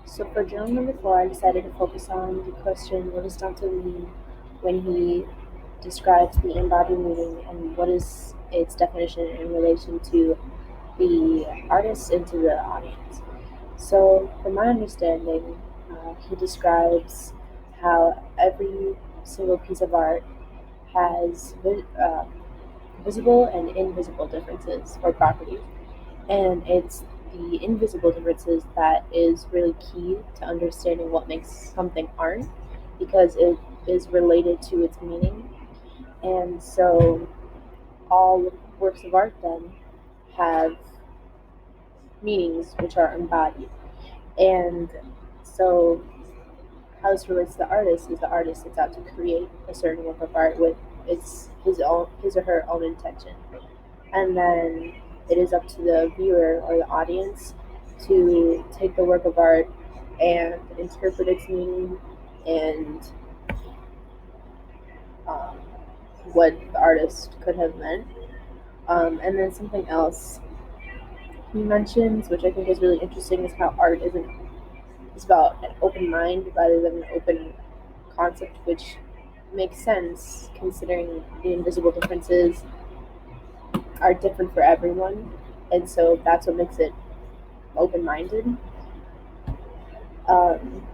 So for journal number 4, I decided to focus on the question, what does Danto mean when he describes the embodied meaning and what is its definition in relation to the artist and to the audience? So from my understanding, he describes how every single piece of art has visible and invisible differences or properties. And it's the invisible differences that is really key to understanding what makes something art because it is related to its meaning. And so all works of art then have meanings which are embodied. And so how this relates to the artist is the artist sets out to create a certain work of art with his or her own intention. And then it is up to the viewer or the audience to take the work of art and interpret its meaning and um, what the artist could have meant. And then something else he mentions, which I think is really interesting, is how art isn't is about an open mind rather than an open concept, which makes sense considering the invisible differences are different for everyone, and so that's what makes it open-minded. Um,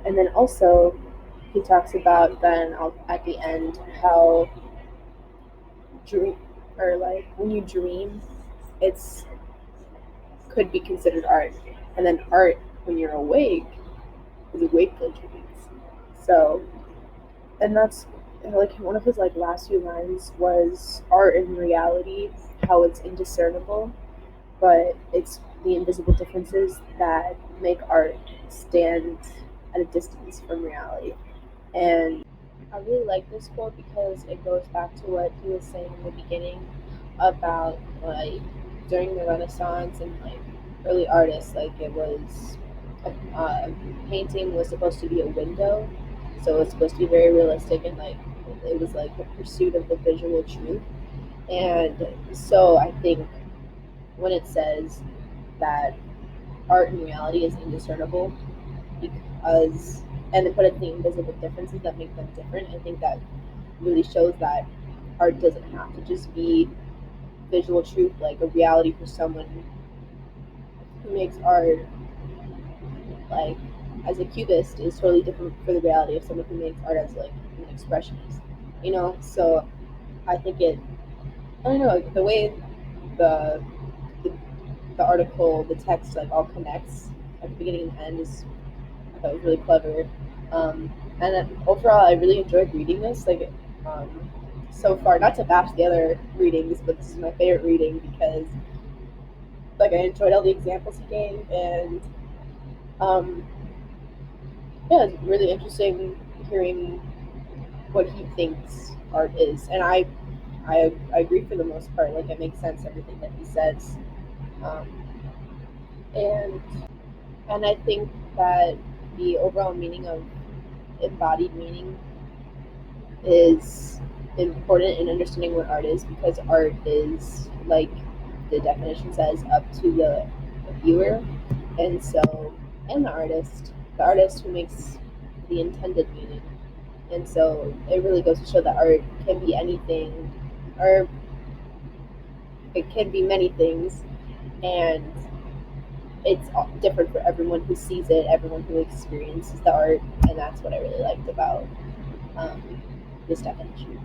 and then also, he talks about then at the end how dream or like when you dream, it's could be considered art, and then art when you're awake is wakeful dreams. So, and that's like one of his like last few lines was art in reality, how it's indiscernible, but it's the invisible differences that make art stand at a distance from reality. And I really like this quote because it goes back to what he was saying in the beginning about like during the Renaissance and like early artists, like it was uh, painting was supposed to be a window, so it's supposed to be very realistic and like it was like the pursuit of the visual truth. And so I think when it says that art and reality is indiscernible because and they put it the invisible differences that make them different. I think that really shows that art doesn't have to just be visual truth, like a reality for someone who makes art, like as a cubist, is totally different for the reality of someone who makes art as like an expressionist. So I think I don't know, the way the the, the article, the text, like all connects at the beginning and end is I thought was really clever. And then overall, I really enjoyed reading this. Um, so far, not to bash the other readings, but this is my favorite reading because, like, I enjoyed all the examples he gave, and um, yeah, it's really interesting hearing what he thinks art is. And I agree for the most part. Like, it makes sense everything that he says, um, and and I think that the overall meaning of embodied meaning is important in understanding what art is because art is, like the definition says, up to the viewer, and so and the artist who makes the intended meaning. And so it really goes to show that art can be anything, or it can be many things, and it's different for everyone who sees it, everyone who experiences the art, and that's what I really liked about um, this definition.